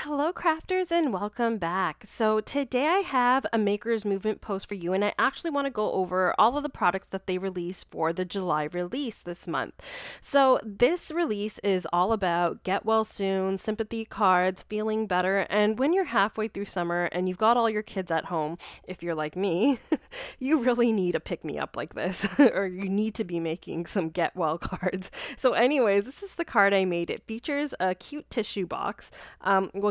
Hello crafters and welcome back. So today I have a Maker's Movement post for you and I actually want to go over all of the products that they released for the July release this month. So this release is all about get well soon, sympathy cards, feeling better, and when you're halfway through summer and you've got all your kids at home, if you're like me, you really need a pick-me-up like this or you need to be making some get well cards. So anyways, this is the card I made. It features a cute tissue box.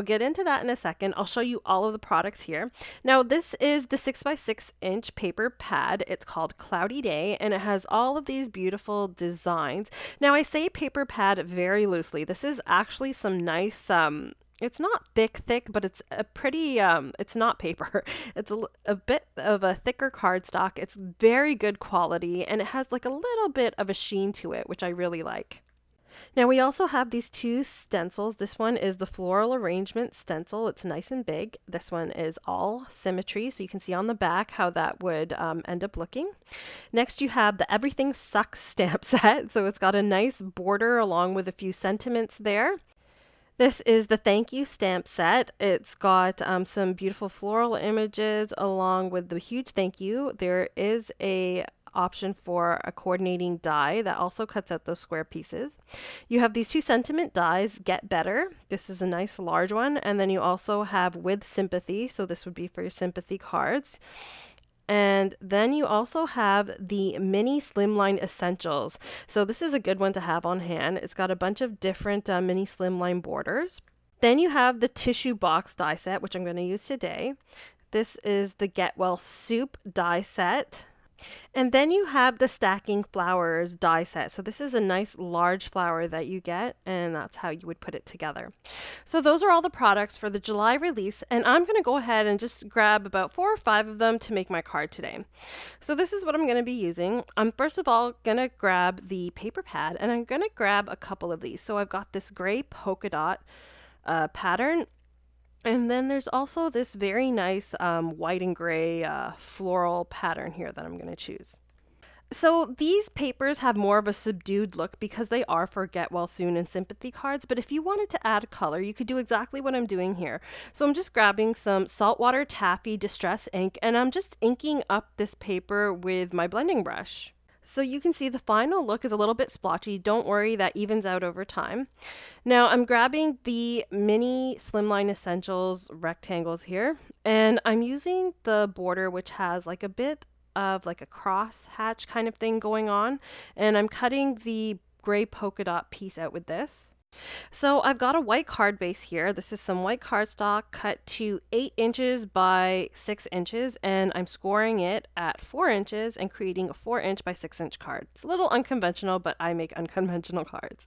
We'll get into that in a second. I'll show you all of the products here. Now, this is the 6x6-inch paper pad. It's called Cloudy Day, and it has all of these beautiful designs. Now, I say paper pad very loosely. This is actually some nice, it's not thick, but it's a pretty, it's not paper. It's a bit of a thicker cardstock. It's very good quality, and it has like a little bit of a sheen to it, which I really like. Now we also have these two stencils. This one is the floral arrangement stencil. It's nice and big. This one is all symmetry, so you can see on the back how that would end up looking. Next you have the Everything Sucks stamp set. So it's got a nice border along with a few sentiments there. This is the Thank You stamp set. It's got some beautiful floral images along with the huge thank you. There is a option for a coordinating die that also cuts out those square pieces. You have these two sentiment dies, Get Better. This is a nice large one. And then you also have With Sympathy. So this would be for your sympathy cards. And then you also have the Mini Slimline Essentials. So this is a good one to have on hand. It's got a bunch of different mini slimline borders. Then you have the tissue box die set, which I'm going to use today. This is the Get Well Soup die set. And then you have the Stacking Flowers die set. So this is a nice large flower that you get, and that's how you would put it together. So those are all the products for the July release, and I'm going to go ahead and just grab about 4 or 5 of them to make my card today. So this is what I'm going to be using. I'm first of all going to grab the paper pad, and I'm going to grab a couple of these. So I've got this gray polka dot pattern. And then there's also this very nice white and gray floral pattern here that I'm going to choose. So these papers have more of a subdued look because they are for Get Well Soon and Sympathy cards, but if you wanted to add color, you could do exactly what I'm doing here. So I'm just grabbing some saltwater taffy distress ink, and I'm just inking up this paper with my blending brush. So you can see the final look is a little bit splotchy. Don't worry, that evens out over time. Now I'm grabbing the Mini Slimline Essentials rectangles here, and I'm using the border which has like a bit of like a cross hatch kind of thing going on, and I'm cutting the gray polka dot piece out with this. So I've got a white card base here. This is some white cardstock cut to 8 inches by 6 inches, and I'm scoring it at 4 inches and creating a 4-inch by 6-inch card. It's a little unconventional, but I make unconventional cards.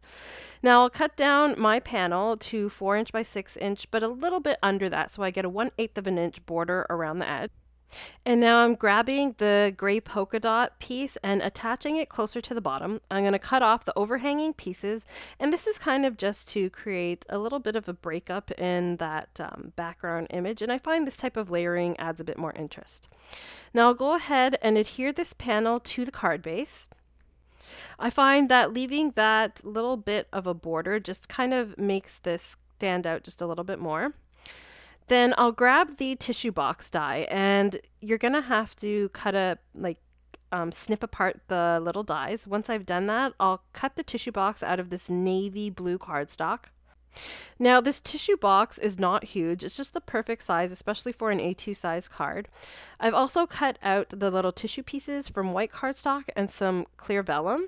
Now I'll cut down my panel to 4-inch by 6-inch, but a little bit under that, so I get a 1/8 of an inch border around the edge. And now I'm grabbing the gray polka dot piece and attaching it closer to the bottom. I'm going to cut off the overhanging pieces, and this is kind of just to create a little bit of a breakup in that background image, and I find this type of layering adds a bit more interest. Now I'll go ahead and adhere this panel to the card base. I find that leaving that little bit of a border just kind of makes this stand out just a little bit more. Then I'll grab the tissue box die, and you're going to have to cut snip apart the little dies. Once I've done that, I'll cut the tissue box out of this navy blue cardstock. Now this tissue box is not huge, it's just the perfect size, especially for an A2 size card. I've also cut out the little tissue pieces from white cardstock and some clear vellum.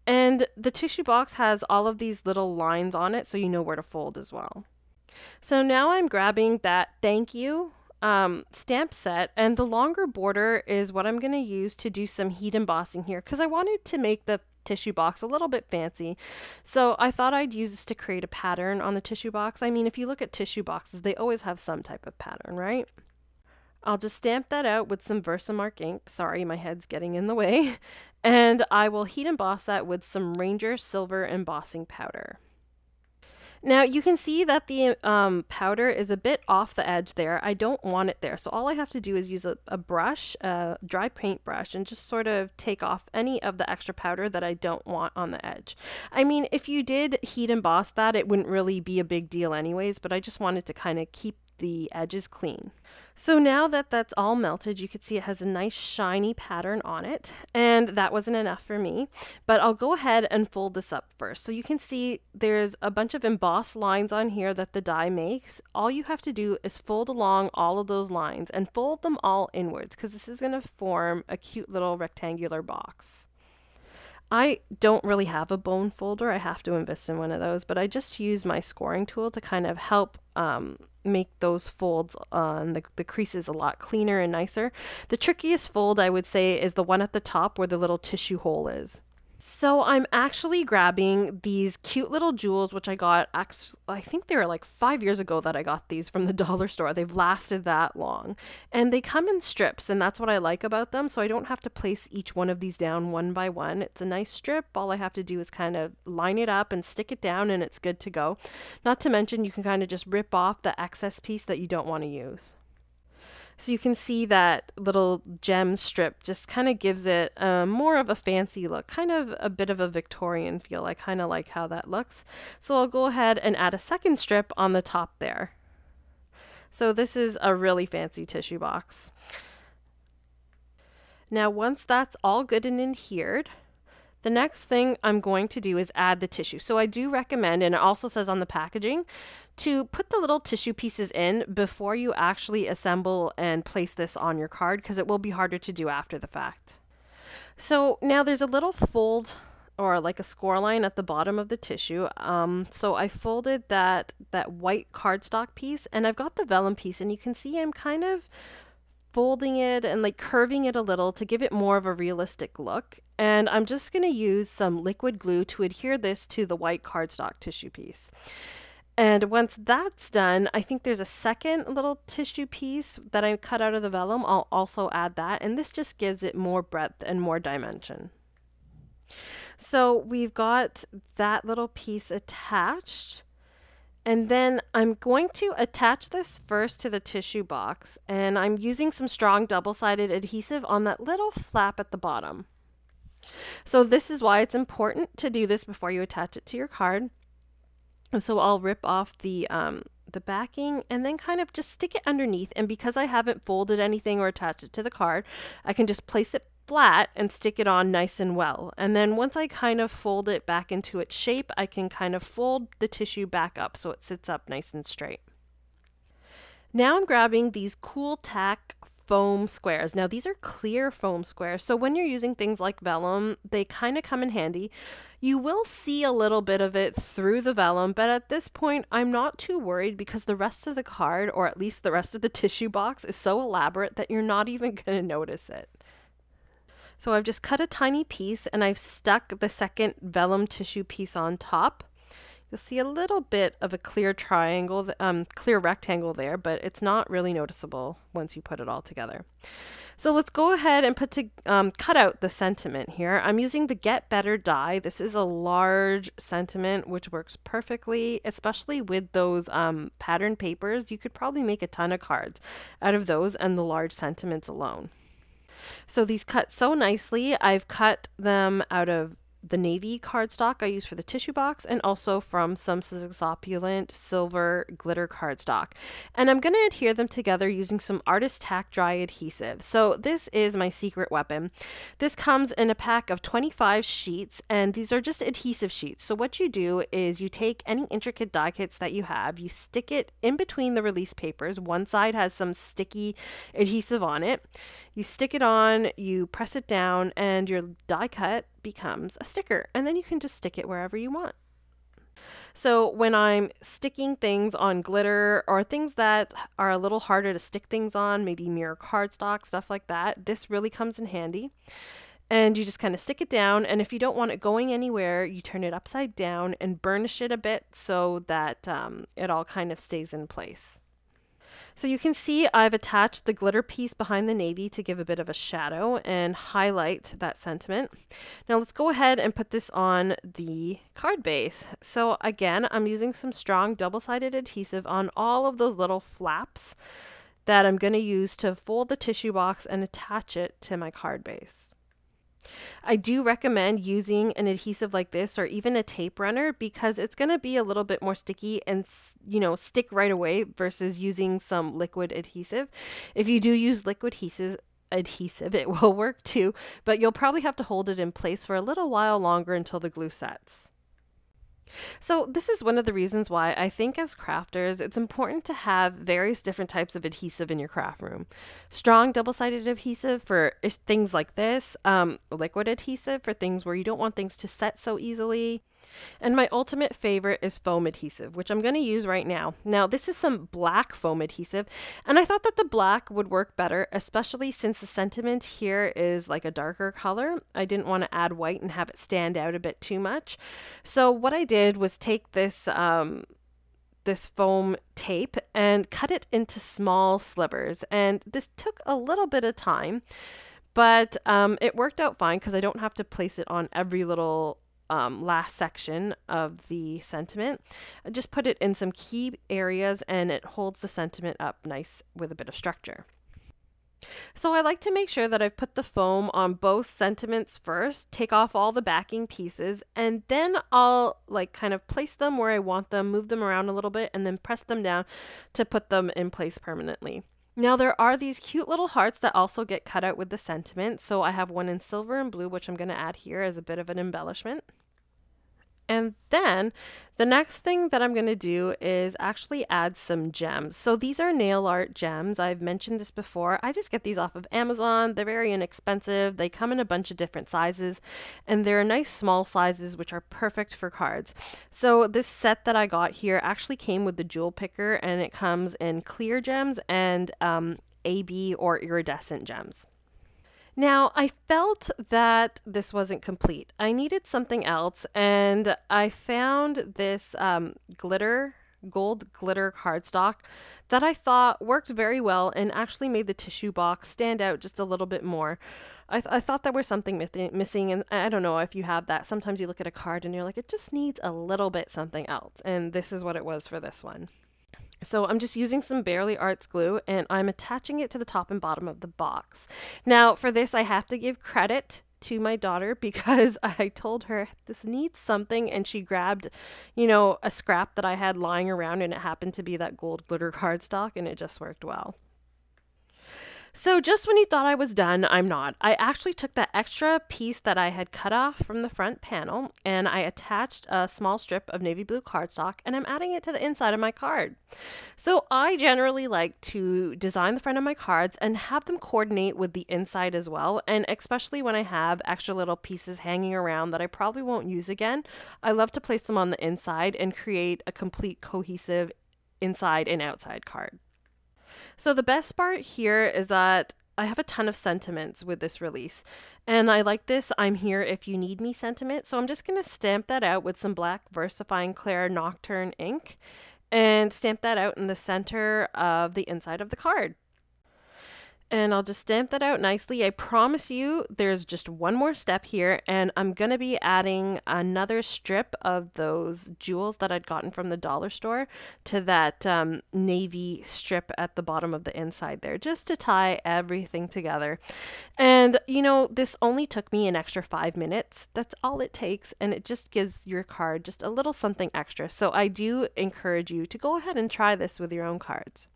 And the tissue box has all of these little lines on it, so you know where to fold as well. So now I'm grabbing that Thank You stamp set, and the longer border is what I'm going to use to do some heat embossing here because I wanted to make the tissue box a little bit fancy. So I thought I'd use this to create a pattern on the tissue box. I mean, if you look at tissue boxes, they always have some type of pattern, right? I'll just stamp that out with some Versamark ink. Sorry, my head's getting in the way. And I will heat emboss that with some Ranger Silver embossing powder. Now you can see that the powder is a bit off the edge there. I don't want it there. So all I have to do is use a brush, a dry paint brush, and just sort of take off any of the extra powder that I don't want on the edge. I mean, if you did heat emboss that, it wouldn't really be a big deal anyways, but I just wanted to kind of keep the edges clean. So now that that's all melted, you can see it has a nice shiny pattern on it, and that wasn't enough for me, but I'll go ahead and fold this up first. So you can see there's a bunch of embossed lines on here that the die makes. All you have to do is fold along all of those lines and fold them all inwards, because this is going to form a cute little rectangular box. I don't really have a bone folder. I have to invest in one of those, but I just use my scoring tool to kind of help make those folds on the creases a lot cleaner and nicer. The trickiest fold, I would say, is the one at the top where the little tissue hole is. So I'm actually grabbing these cute little jewels, which I got, I think they were like 5 years ago that I got these from the dollar store. They've lasted that long. And they come in strips, and that's what I like about them. So I don't have to place each one of these down one by one. It's a nice strip. All I have to do is kind of line it up and stick it down, and it's good to go. Not to mention, you can kind of just rip off the excess piece that you don't want to use. So you can see that little gem strip just kind of gives it more of a fancy look, kind of a bit of a Victorian feel. I kind of like how that looks. So I'll go ahead and add a second strip on the top there. So this is a really fancy tissue box. Now once that's all good and adhered, the next thing I'm going to do is add the tissue. So I do recommend, and it also says on the packaging, to put the little tissue pieces in before you actually assemble and place this on your card, because it will be harder to do after the fact. So now there's a little fold or like a score line at the bottom of the tissue. So I folded that white cardstock piece, and I've got the vellum piece, and you can see I'm kind of folding it and like curving it a little to give it more of a realistic look. And I'm just going to use some liquid glue to adhere this to the white cardstock tissue piece. And once that's done, I think there's a second little tissue piece that I cut out of the vellum. I'll also add that, and this just gives it more breadth and more dimension. So we've got that little piece attached. And then I'm going to attach this first to the tissue box, and I'm using some strong double-sided adhesive on that little flap at the bottom. So this is why it's important to do this before you attach it to your card. So I'll rip off the backing and then kind of just stick it underneath. And because I haven't folded anything or attached it to the card, I can just place it flat and stick it on nice and well. And then once I kind of fold it back into its shape, I can kind of fold the tissue back up so it sits up nice and straight. Now I'm grabbing these Cool Tack foam squares. Now these are clear foam squares, so when you're using things like vellum, they kind of come in handy. You will see a little bit of it through the vellum, but at this point I'm not too worried because the rest of the card, or at least the rest of the tissue box, is so elaborate that you're not even going to notice it. So I've just cut a tiny piece and I've stuck the second vellum tissue piece on top. You'll see a little bit of a clear triangle, clear rectangle there, but it's not really noticeable once you put it all together. So let's go ahead and cut out the sentiment here. I'm using the Get Better die. This is a large sentiment, which works perfectly, especially with those pattern papers. You could probably make a ton of cards out of those and the large sentiments alone. So these cut so nicely. I've cut them out of the navy cardstock I use for the tissue box, and also from some Succulent silver glitter cardstock. And I'm going to adhere them together using some Artist Tack dry adhesive. So this is my secret weapon. This comes in a pack of 25 sheets, and these are just adhesive sheets. So what you do is you take any intricate die kits that you have, you stick it in between the release papers. One side has some sticky adhesive on it. You stick it on, you press it down, and your die cut becomes a sticker, and then you can just stick it wherever you want. So when I'm sticking things on glitter or things that are a little harder to stick things on, maybe mirror cardstock, stuff like that, this really comes in handy. And you just kind of stick it down, and if you don't want it going anywhere, you turn it upside down and burnish it a bit so that it all kind of stays in place. So you can see I've attached the glitter piece behind the navy to give a bit of a shadow and highlight that sentiment. Now let's go ahead and put this on the card base. So again, I'm using some strong double-sided adhesive on all of those little flaps that I'm going to use to fold the tissue box and attach it to my card base. I do recommend using an adhesive like this or even a tape runner because it's going to be a little bit more sticky and stick right away versus using some liquid adhesive. If you do use liquid adhesive, it will work too, but you'll probably have to hold it in place for a little while longer until the glue sets. So this is one of the reasons why I think as crafters, it's important to have various different types of adhesive in your craft room. Strong double-sided adhesive for things like this, liquid adhesive for things where you don't want things to set so easily. And my ultimate favorite is foam adhesive, which I'm going to use right now. Now, this is some black foam adhesive, and I thought that the black would work better, especially since the sentiment here is like a darker color. I didn't want to add white and have it stand out a bit too much. So what I did was take this this foam tape and cut it into small slivers. And this took a little bit of time, but it worked out fine because I don't have to place it on every little last section of the sentiment. I just put it in some key areas and it holds the sentiment up nice with a bit of structure. So I like to make sure that I've put the foam on both sentiments first, take off all the backing pieces, and then I'll kind of place them where I want them, move them around a little bit, and then press them down to put them in place permanently. Now there are these cute little hearts that also get cut out with the sentiment. So I have one in silver and blue, which I'm going to add here as a bit of an embellishment. And then the next thing that I'm going to do is actually add some gems. So these are nail art gems. I've mentioned this before. I just get these off of Amazon. They're very inexpensive. They come in a bunch of different sizes and they're nice small sizes, which are perfect for cards. So this set that I got here actually came with the jewel picker and it comes in clear gems and AB or iridescent gems. Now, I felt that this wasn't complete. I needed something else, and I found this gold glitter cardstock that I thought worked very well and actually made the tissue box stand out just a little bit more. I thought there was something missing, and I don't know if you have that. Sometimes you look at a card and you're like, it just needs a little bit something else, and this is what it was for this one. So I'm just using some Barely Arts glue and I'm attaching it to the top and bottom of the box. Now for this, I have to give credit to my daughter because I told her this needs something and she grabbed, a scrap that I had lying around and it happened to be that gold glitter cardstock and it just worked well. So just when you thought I was done, I'm not. I actually took that extra piece that I had cut off from the front panel and I attached a small strip of navy blue cardstock and I'm adding it to the inside of my card. So I generally like to design the front of my cards and have them coordinate with the inside as well. And especially when I have extra little pieces hanging around that I probably won't use again, I love to place them on the inside and create a complete cohesive inside and outside card. So the best part here is that I have a ton of sentiments with this release and I like this I'm here if you need me sentiment. So I'm just going to stamp that out with some black VersaFine Clair Nocturne ink and stamp that out in the center of the inside of the card. And I'll just stamp that out nicely. I promise you there's just one more step here and I'm going to be adding another strip of those jewels that I'd gotten from the dollar store to that navy strip at the bottom of the inside there just to tie everything together. And this only took me an extra 5 minutes. That's all it takes and it just gives your card just a little something extra. So I do encourage you to go ahead and try this with your own cards.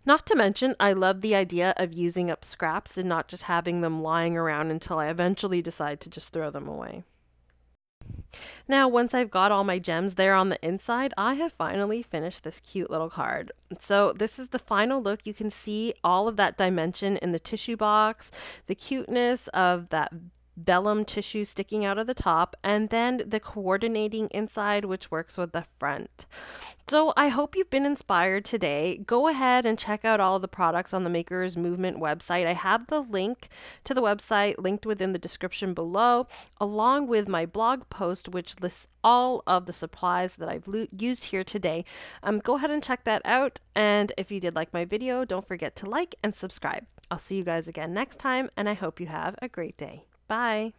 Not to mention, I love the idea of using up scraps and not just having them lying around until I eventually decide to just throw them away. Now, once I've got all my gems there on the inside, I have finally finished this cute little card. So this is the final look. You can see all of that dimension in the tissue box, the cuteness of that vellum tissue sticking out of the top, and then the coordinating inside, which works with the front. So I hope you've been inspired today. Go ahead and check out all the products on the Makers Movement website. I have the link to the website linked within the description below, along with my blog post, which lists all of the supplies that I've used here today. Go ahead and check that out. And if you did like my video, don't forget to like and subscribe. I'll see you guys again next time, and I hope you have a great day. Bye.